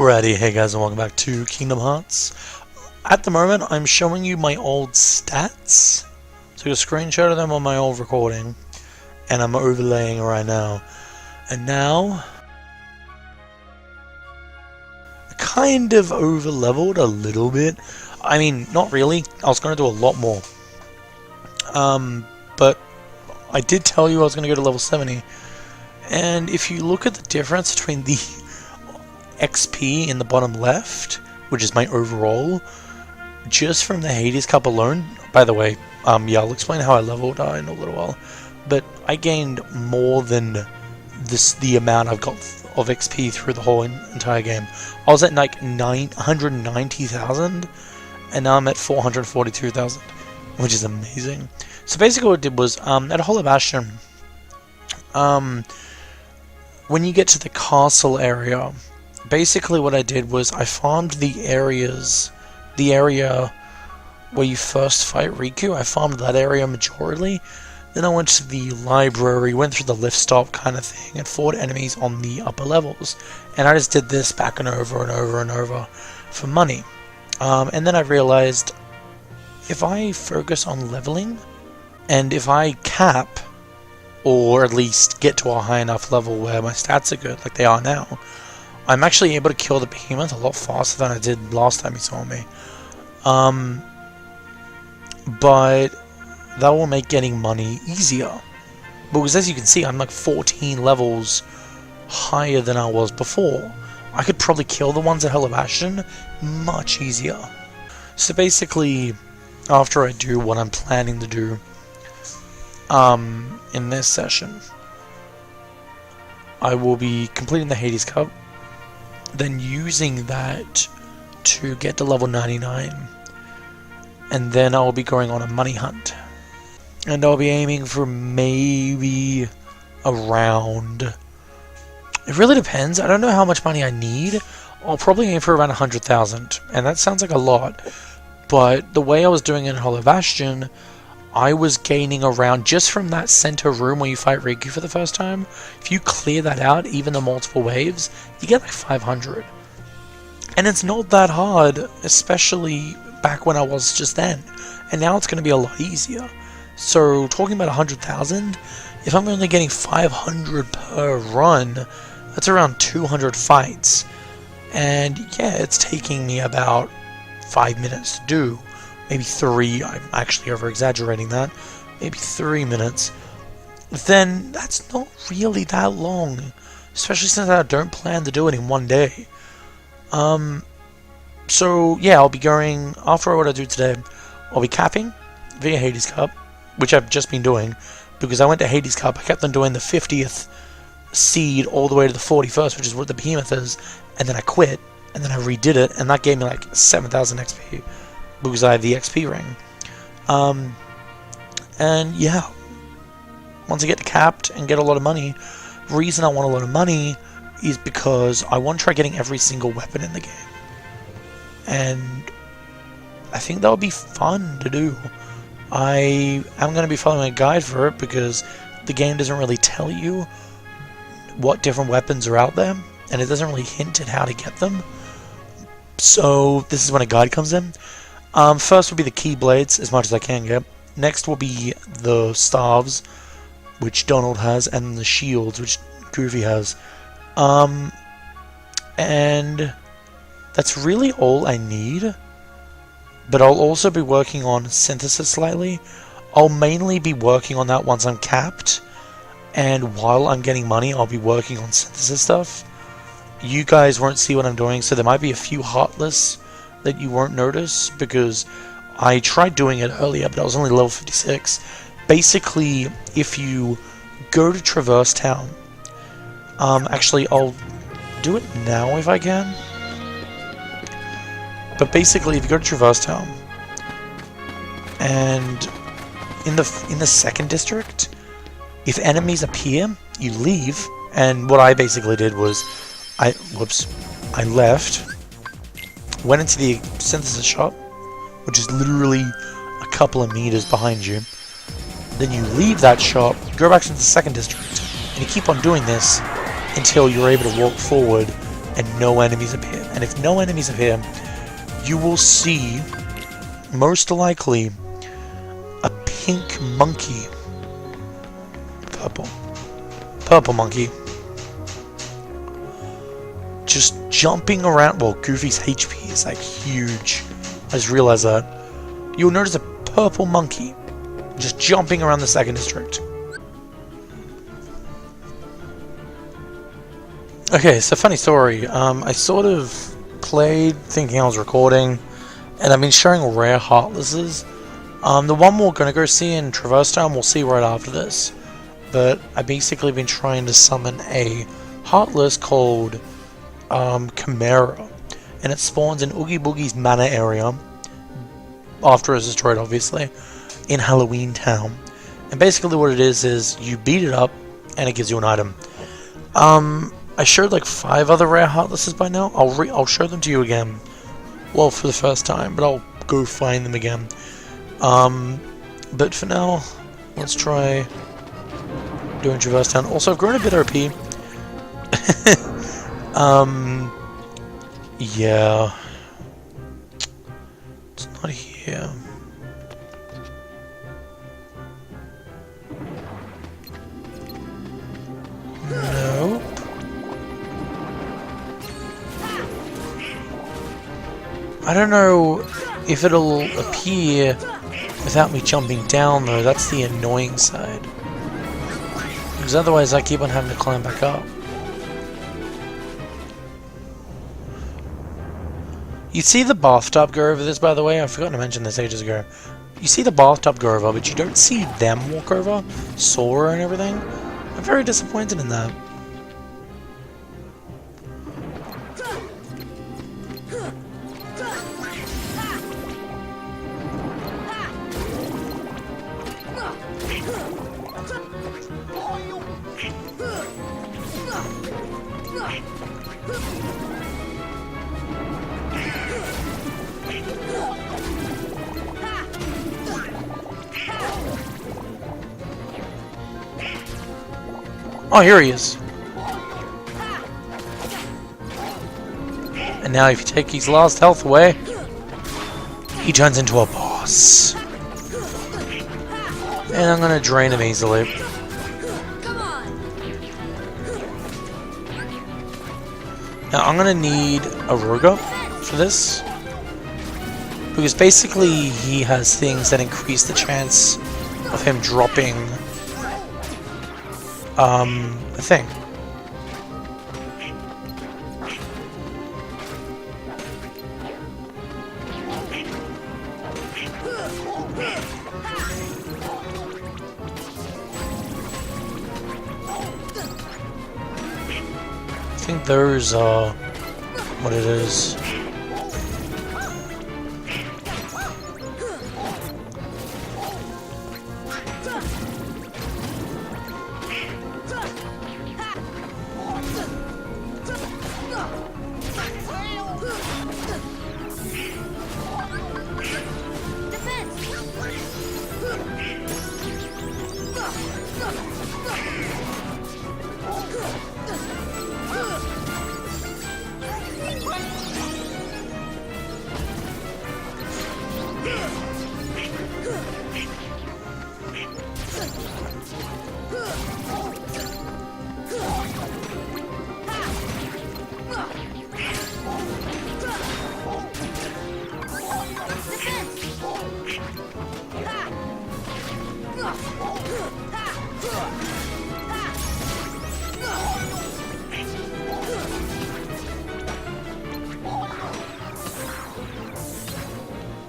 Alrighty, hey guys, and welcome back to Kingdom Hearts. At the moment, I'm showing you my old stats. Took a screenshot of them on my old recording, and I'm overlaying right now. And now, I kind of over-leveled a little bit. I mean, not really. I was going to do a lot more. But I did tell you I was going to go to level 70. And if you look at the difference between the XP in the bottom left, which is my overall, just from the Hades Cup alone. By the way, yeah, I'll explain how I leveled in a little while, but I gained more than the amount I've got of XP through the whole entire game. I was at like 190,000, and now I'm at 442,000, which is amazing. So basically what I did was, at Hollow Bastion, when you get to the castle area, basically what I did was I farmed the area where you first fight Riku. I farmed that area majorly. Then I went to the library, went through the lift stop kind of thing, and fought enemies on the upper levels. And I just did this back and over and over and over for money. And then I realized, if I focus on leveling, and if I cap, or at least get to a high enough level where my stats are good, like they are now, I'm actually able to kill the behemoth a lot faster than I did last time you saw me. But that will make getting money easier. Because as you can see, I'm like 14 levels higher than I was before. I could probably kill the ones at Hollow Bastion much easier. So basically, after I do what I'm planning to do in this session, I will be completing the Hades Cup, then using that to get to level 99, and then I'll be going on a money hunt, and I'll be aiming for maybe around, it really depends, I don't know how much money I need. I'll probably aim for around 100,000, and that sounds like a lot, but the way I was doing it in Hollow Bastion, I was gaining around, just from that center room where you fight Riku for the first time, if you clear that out, even the multiple waves, you get like 500. And it's not that hard, especially back when I was just then. And now it's going to be a lot easier. So, talking about 100,000, if I'm only getting 500 per run, that's around 200 fights. And yeah, it's taking me about 5 minutes to do. Maybe 3, I'm actually over-exaggerating that, maybe 3 minutes, then that's not really that long, especially since I don't plan to do it in one day. So yeah, I'll be going, after what I do today, I'll be capping via Hades Cup, which I've just been doing, because I went to Hades Cup, I kept on doing the 50th seed all the way to the 41st, which is what the behemoth is, and then I quit, and then I redid it, and that gave me like 7,000 XP. Because I have the XP ring. And yeah, once I get capped and get a lot of money, the reason I want a lot of money is because I want to try getting every single weapon in the game. And I think that would be fun to do. I am going to be following a guide for it because the game doesn't really tell you what different weapons are out there, and it doesn't really hint at how to get them. So this is when a guide comes in. First will be the Keyblades, as much as I can get. Next will be the Staves, which Donald has, and the Shields, which Goofy has. And that's really all I need. But I'll also be working on Synthesis slightly. I'll mainly be working on that once I'm capped. And while I'm getting money, I'll be working on Synthesis stuff. You guys won't see what I'm doing, so there might be a few Heartless that you won't notice, because I tried doing it earlier, but I was only level 56. Basically, if you go to Traverse Town, actually, I'll do it now if I can. But basically, if you go to Traverse Town, and in the second district, if enemies appear, you leave. And what I basically did was, I left. Went into the Synthesis shop, which is literally a couple of meters behind you. Then you leave that shop, go back to the second district, and you keep on doing this until you're able to walk forward and no enemies appear. and if no enemies appear, you will see, most likely, a pink monkey. Purple monkey. Just jumping around. Well, Goofy's HP is like huge. I just realized that. You'll notice a purple monkey just jumping around the second district. Okay, so funny story. I sort of played thinking I was recording, and I've been showing rare Heartlesses. The one we're going to go see in Traverse Town, we'll see right after this. But I've basically been trying to summon a Heartless called Chimera, and it spawns in Oogie Boogie's Manor area, after it's destroyed obviously, in Halloween Town. And basically what it is you beat it up, and it gives you an item. I showed like 5 other rare Heartlesses by now. I'll show them to you again. Well, for the first time, but I'll go find them again. But for now, let's try doing Traverse Town. Also, I've grown a bit OP. Yeah. It's not here. Nope. I don't know if it'll appear without me jumping down though. That's the annoying side. Because otherwise I keep on having to climb back up. You see the bathtub go over this, by the way? I forgot to mention this ages ago. You see the bathtub go over, but you don't see them walk over? Sora and everything? I'm very disappointed in that. Oh, here he is. And now if you take his last health away, he turns into a boss. And I'm gonna drain him easily. Now I'm gonna need a Ruga for this. Because basically he has things that increase the chance of him dropping a thing. I think those are what it is.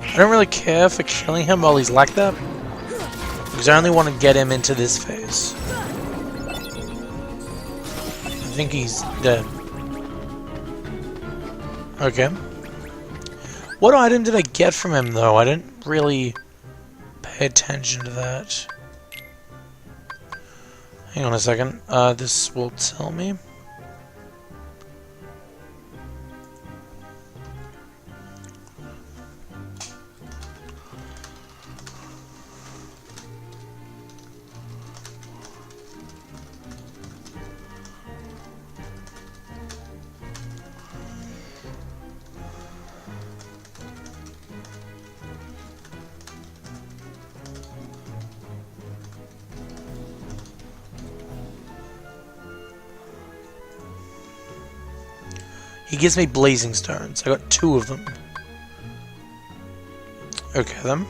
I don't really care for killing him while he's like that, because I only want to get him into this phase. I think he's dead. Okay. What item did I get from him though? I didn't really pay attention to that. Hang on a second. This will tell me. He gives me blazing stones. I got 2 of them. Okay then.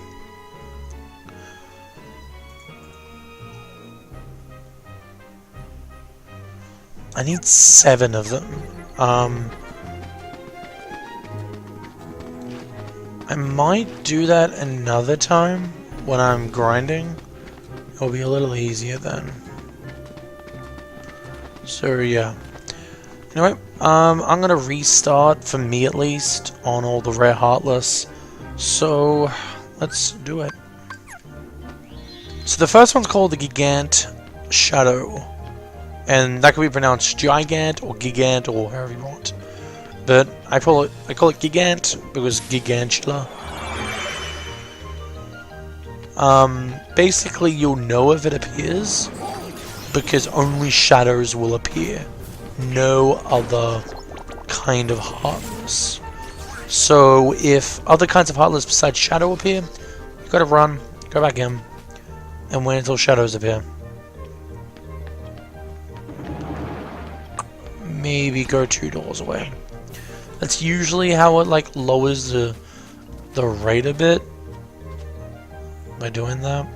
I need 7 of them. I might do that another time when I'm grinding. It'll be a little easier then. So yeah. Anyway, I'm gonna restart, for me at least, on all the rare Heartless. So let's do it. So the first one's called the Gigant Shadow. And that could be pronounced Gigant or Gigant or however you want. But I call it Gigant because Gigantula. Basically you'll know if it appears because only shadows will appear. No other kind of Heartless. So if other kinds of Heartless besides Shadow appear, you gotta run, go back in, and wait until shadows appear. Maybe go 2 doors away. That's usually how it like lowers the rate a bit by doing that.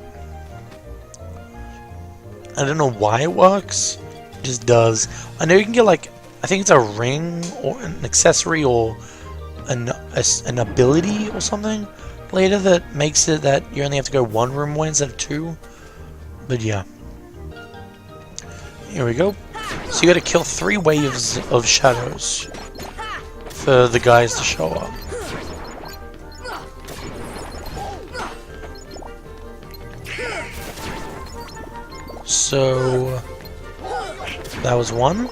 I don't know why it works. It just does. I know you can get like, I think it's a ring or an accessory or an ability or something later that makes it that you only have to go 1 room away instead of 2. But yeah. Here we go. So you gotta kill 3 waves of shadows for the guys to show up. So that was 1.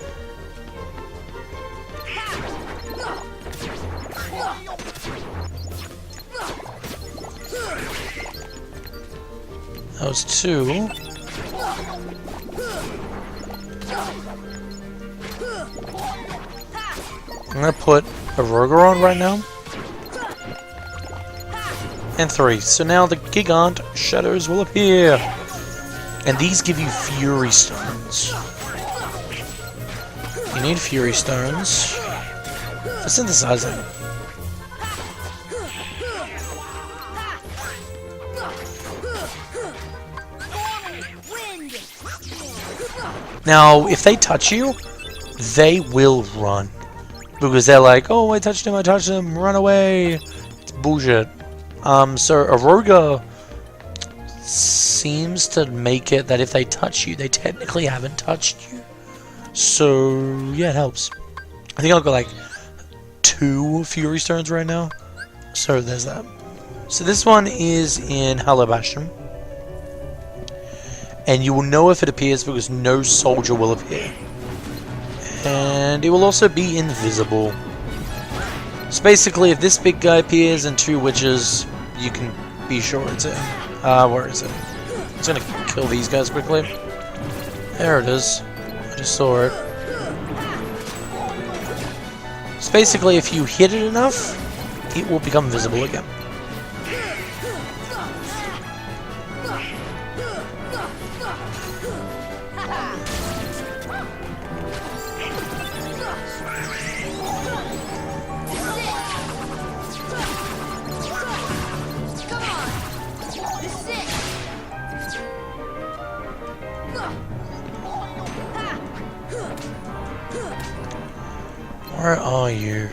That was 2. I'm gonna put a Roger on right now. And 3. So now the Gigant Shadows will appear. And these give you Fury Stones. You need Fury Stones for synthesizing. Now, if they touch you, they will run. Because they're like, oh, I touched him, run away. It's bullshit. So Aroga seems to make it that if they touch you, they technically haven't touched you. So, yeah, it helps. I think I'll go like 2 Fury Stones right now. So there's that. So this one is in Hollow Bastion. And you will know if it appears because no soldier will appear. And it will also be invisible. So basically, if this big guy appears and 2 witches, you can be sure it's him. Where is it? I'm just gonna kill these guys quickly. There it is. I just saw it. So basically, if you hit it enough, it will become visible again. Where are you?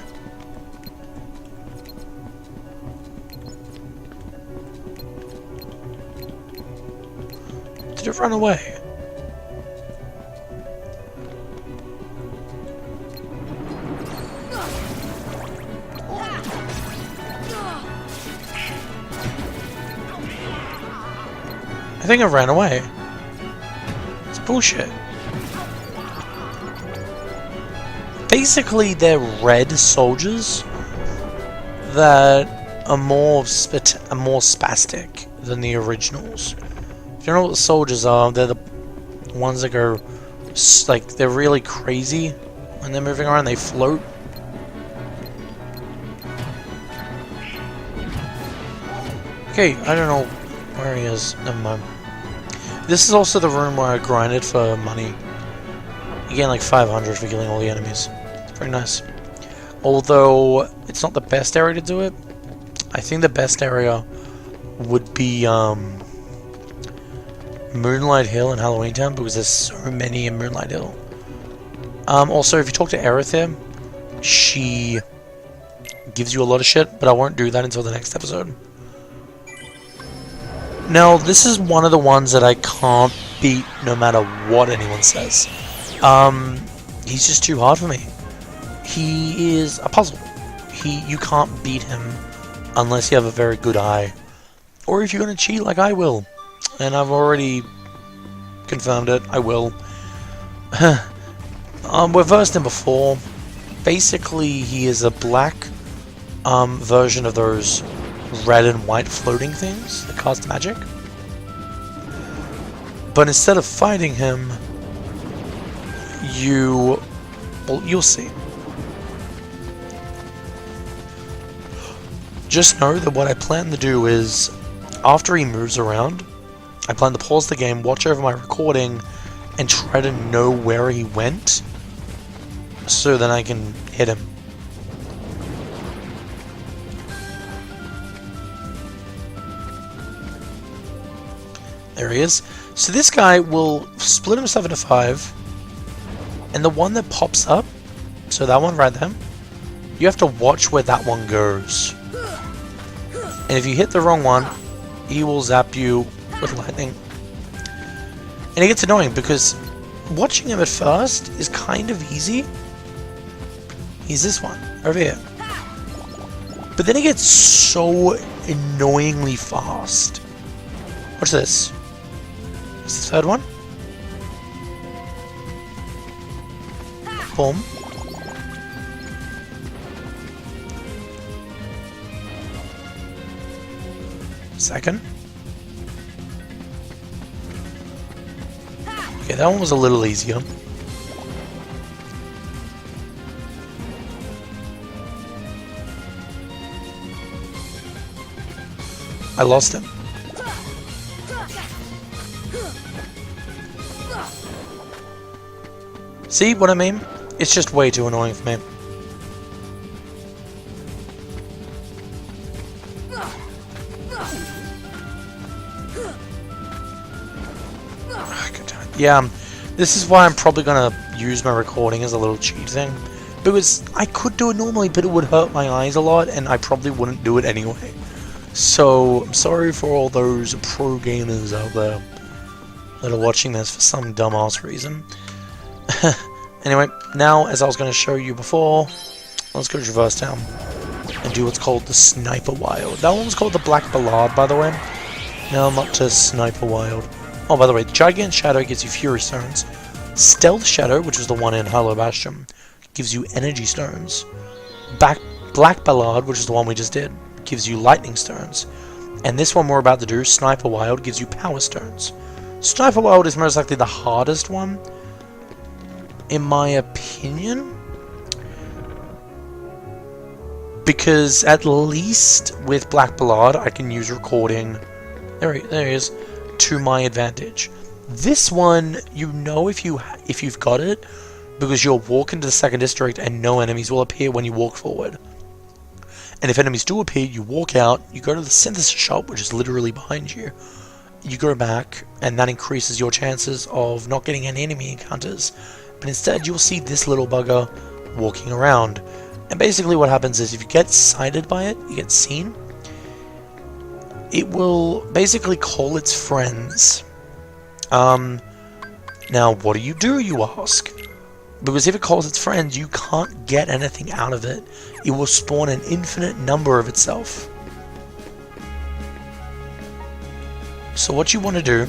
Did it run away? I think it ran away. It's bullshit. Basically, they're red soldiers that are more spastic than the originals. If you know what the soldiers are, they're the ones that go like they're really crazy when they're moving around. They float. Okay, I don't know where he is. Never mind. This is also the room where I grinded for money. You gain like 500 for killing all the enemies. It's very nice. Although it's not the best area to do it, I think the best area would be Moonlight Hill and Halloween Town, because there's so many in Moonlight Hill. Also, if you talk to Aerith here, she gives you a lot of shit, but I won't do that until the next episode. Now, this is one of the ones that I can't beat no matter what anyone says. He's just too hard for me. He is a puzzle. You can't beat him unless you have a very good eye. Or if you're going to cheat like I will. And I've already confirmed it, I will. We've versed him before. Basically, he is a black version of those red and white floating things that cast magic. But instead of fighting him, you'll see. Just know that what I plan to do is, after he moves around, I plan to pause the game, watch over my recording, and try to know where he went, so then I can hit him. There he is. So this guy will split himself into 5, and the one that pops up, so that one right there, you have to watch where that one goes. And if you hit the wrong one, he will zap you with lightning. And it gets annoying because watching him at first is kind of easy. He's this one, over here. But then it gets so annoyingly fast. Watch this. It's the third one. Boom. Second. Okay, that one was a little easier. I lost him. See what I mean? It's just way too annoying for me. Yeah, this is why I'm probably gonna use my recording as a little cheat thing. Because I could do it normally, but it would hurt my eyes a lot, and I probably wouldn't do it anyway. So, I'm sorry for all those pro gamers out there that are watching this for some dumbass reason. Anyway, now, as I was going to show you before, let's go to Traverse Town and do what's called the Sniper Wild. That one was called the Black Ballade, by the way. Now I'm up to Sniper Wild. Oh, by the way, Gigant Shadow gives you Fury Stones. Stealth Shadow, which was the one in Hollow Bastion, gives you Energy Stones. Black Ballade, which is the one we just did, gives you Lightning Stones. And this one we're about to do, Sniper Wild, gives you Power Stones. Sniper Wild is most likely the hardest one, in my opinion, because at least with Black Ballade I can use recording, there he is, to my advantage. This one, you know if you've got it, because you'll walk into the second district and no enemies will appear when you walk forward. And if enemies do appear, you walk out, you go to the synthesis shop, which is literally behind you, you go back, and that increases your chances of not getting any enemy encounters. But instead, you'll see this little bugger walking around. And basically what happens is, if you get sighted by it, you get seen, it will basically call its friends. Now, what do, you ask? Because if it calls its friends, you can't get anything out of it. It will spawn an infinite number of itself. So what you want to do,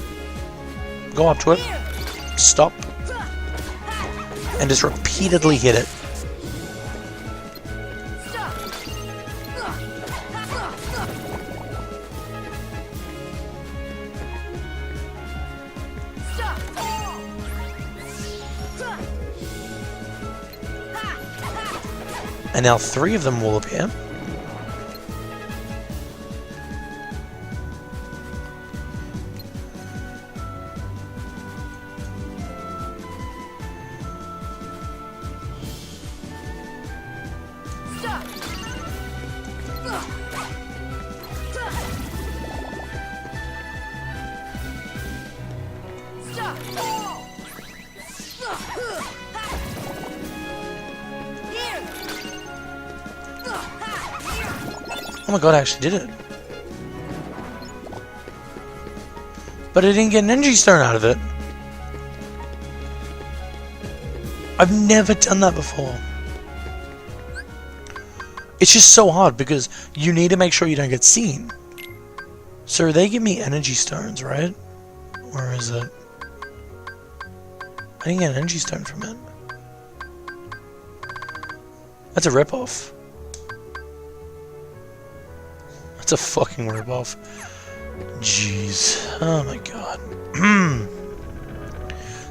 go up to it, stop, and just repeatedly hit it. And now 3 of them will appear. Oh my god, I actually did it. But I didn't get an energy stone out of it. I've never done that before. It's just so hard because you need to make sure you don't get seen. So they give me energy stones, right? Where is it? I didn't get an energy stone from it. That's a ripoff. That's a fucking ripoff. Jeez. Oh my god.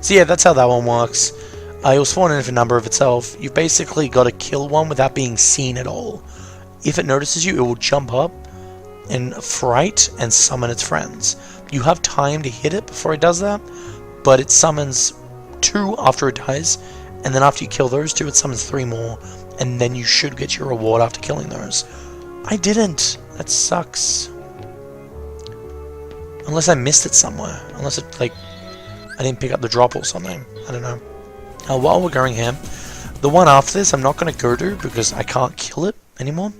So yeah, that's how that one works. It will spawn an infinite number of itself. You've basically got to kill one without being seen at all. If it notices you, it will jump up in fright and summon its friends. You have time to hit it before it does that, but it summons 2 after it dies, and then after you kill those 2, it summons 3 more, and then you should get your reward after killing those. I didn't. That sucks. Unless I missed it somewhere. Unless it, like, I didn't pick up the drop or something. I don't know. Now, while we're going here, the one after this I'm not going to go to because I can't kill it anymore.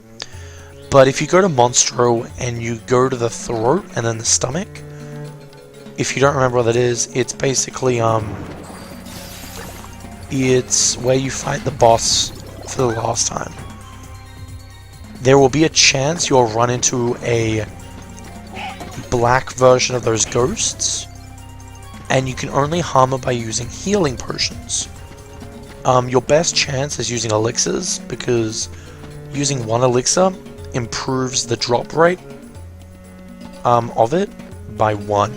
But if you go to Monstro and you go to the throat and then the stomach, if you don't remember what that is, it's basically, it's where you fight the boss for the last time. There will be a chance you'll run into a black version of those ghosts, and you can only harm it by using healing potions. Your best chance is using elixirs, because using 1 elixir improves the drop rate of it by 1.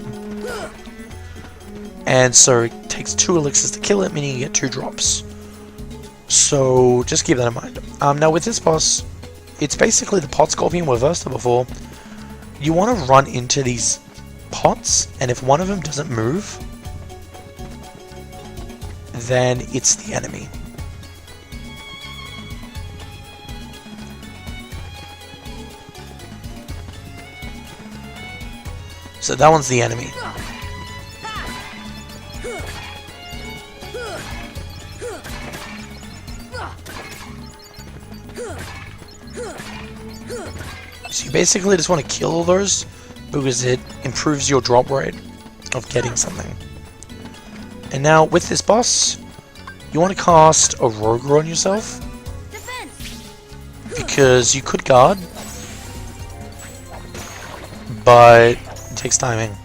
And so it takes 2 elixirs to kill it, meaning you get 2 drops. So just keep that in mind. Now with this boss, it's basically the pot scorpion we've versed it before. You want to run into these pots, and if one of them doesn't move, then it's the enemy. So that one's the enemy. So you basically just want to kill all those because it improves your drop rate of getting something. And now with this boss, you want to cast a Roger on yourself because you could guard, but it takes timing.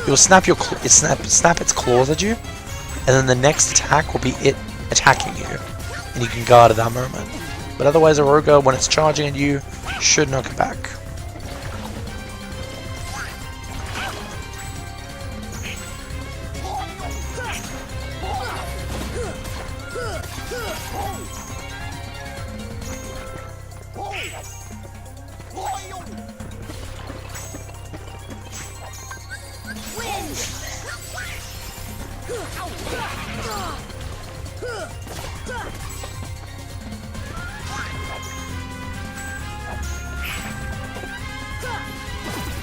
You'll snap its claws at you, and then the next attack will be it attacking you, and you can guard at that moment. But otherwise, a Roger, when it's charging at you, should knock it back.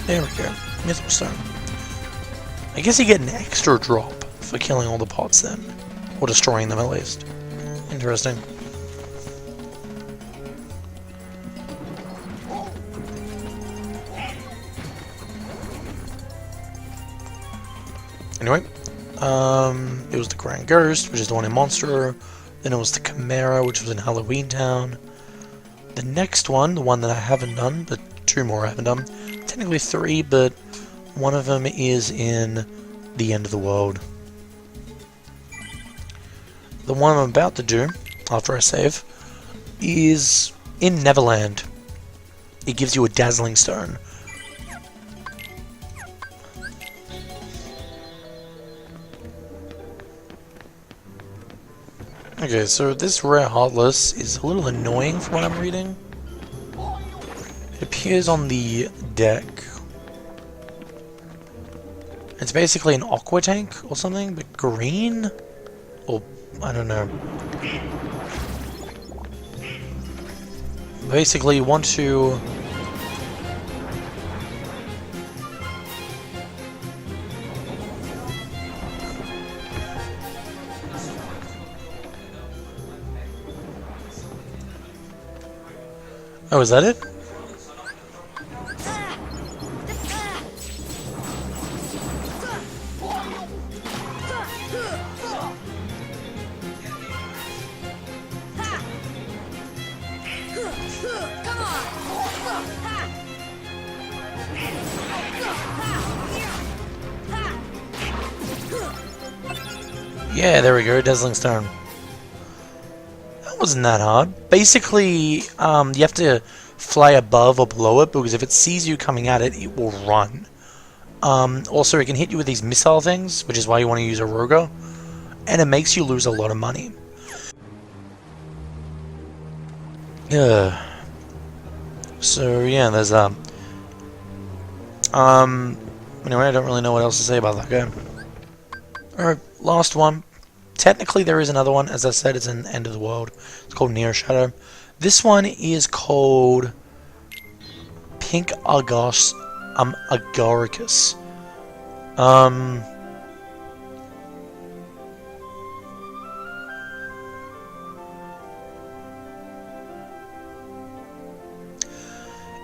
There we go. Mythril Stone. I guess you get an extra drop for killing all the pots then. Or destroying them at least. Interesting. Anyway. It was the Grand Ghost, which is the one in Monster. Then it was the Chimera, which was in Halloween Town. The next one, the one that I haven't done, but 2 more I haven't done. Technically 3, but one of them is in the End of the World. The one I'm about to do, after I save, is in Neverland. It gives you a Dazzling Stone. Okay, so this rare Heartless is a little annoying from what I'm reading. It appears on the deck, It's basically an aqua tank or something, but green? Or, I don't know. Basically, you want to... Oh, is that it? Yeah, there we go, Dazzling Stone. That wasn't that hard. Basically, you have to fly above or below it, because if it sees you coming at it, it will run. Also, it can hit you with these missile things, which is why you want to use a Roger, and it makes you lose a lot of money. So, yeah, there's that. Anyway, I don't really know what else to say about that guy. Alright, last one. Technically, there is another one. As I said, it's an End of the World. It's called Near Shadow. This one is called Pink Agaricus.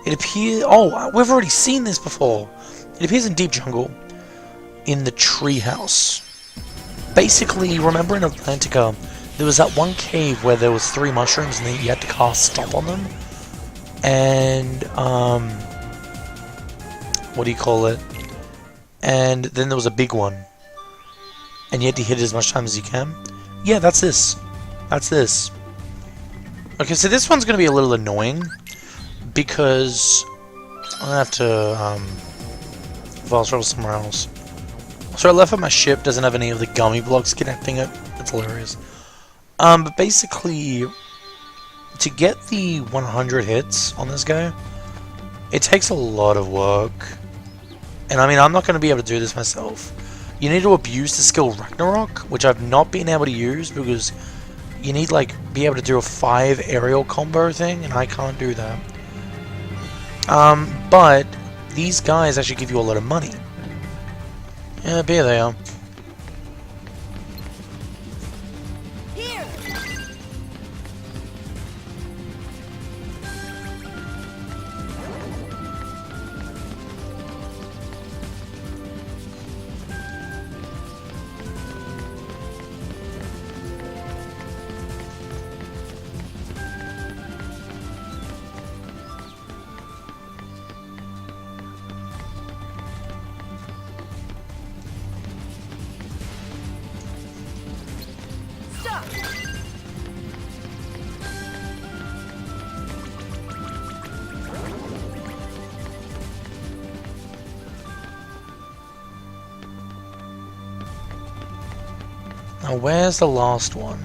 It appears... Oh, we've already seen this before. It appears in Deep Jungle, in the treehouse. Basically, remember in Atlantica, there was that one cave where there was 3 mushrooms and then you had to cast Stop on them. And, what do you call it? And then there was a big one. And you had to hit it as much time as you can. Yeah, that's this. That's this. Okay, so this one's going to be a little annoying. Because I'm going to have to, fast travel somewhere else. So I left at my ship, doesn't have any of the gummy blocks connecting it. That's hilarious. But basically, to get the 100 hits on this guy, it takes a lot of work. And I mean, I'm not going to be able to do this myself. You need to abuse the skill Ragnarok, which I've not been able to use because you need, like, be able to do a 5 aerial combo thing, and I can't do that. But these guys actually give you a lot of money. Yeah, here they are. Now, where's the last one?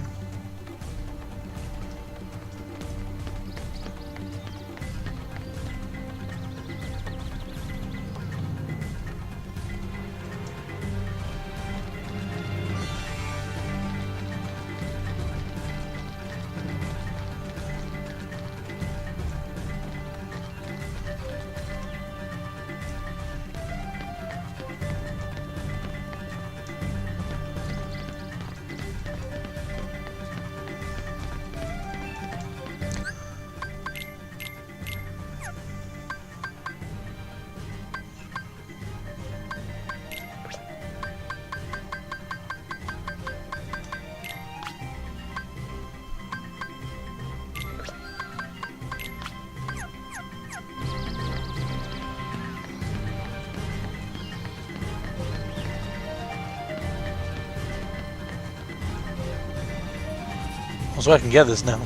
So I can get this now.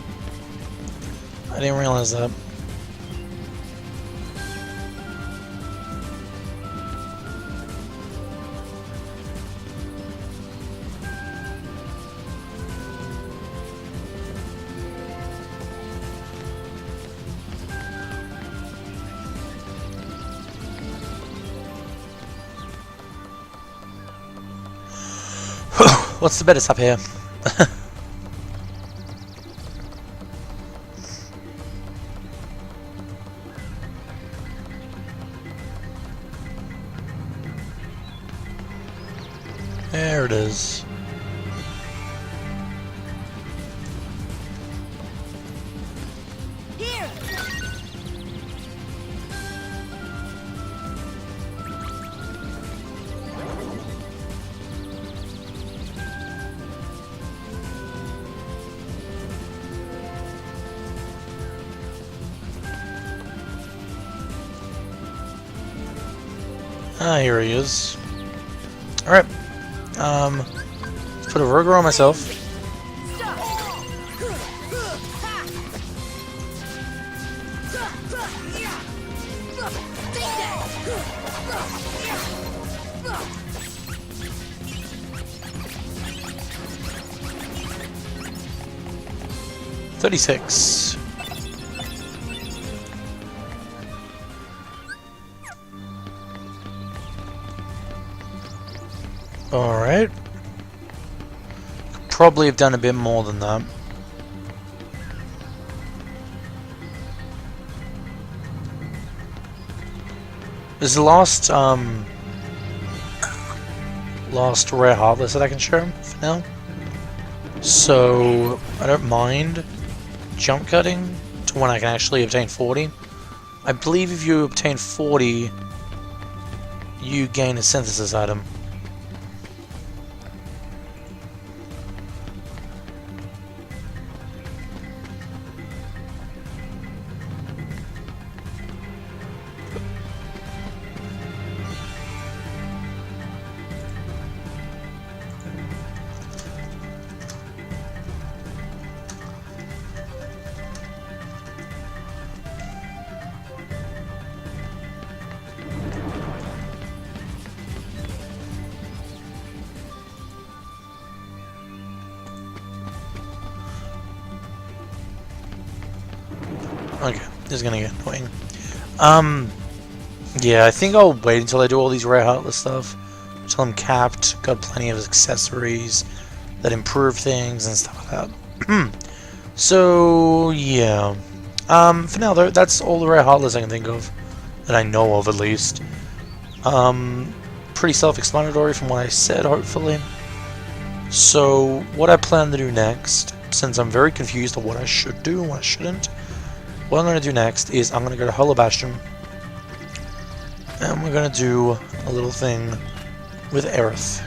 I didn't realize that. what's the better up here? There it is. Here. Ah, here he is. Alright. Let's put a burger on myself. $36. Alright. Could probably have done a bit more than that. This is the last rare Heartless that I can show for now. So I don't mind jump cutting to when I can actually obtain 40. I believe if you obtain 40, you gain a synthesis item. Okay, this is gonna get annoying. Yeah, I think I'll wait until I do all these rare Heartless stuff. Until I'm capped, got plenty of accessories that improve things and stuff like that. So, yeah. For now, though, that's all the rare Heartless I can think of. That I know of, at least. Pretty self-explanatory from what I said, hopefully. So, what I plan to do next, since I'm very confused on what I should do and what I shouldn't, what I'm going to do next is I'm going to go to Hollow Bastion, and we're going to do a little thing with Aerith.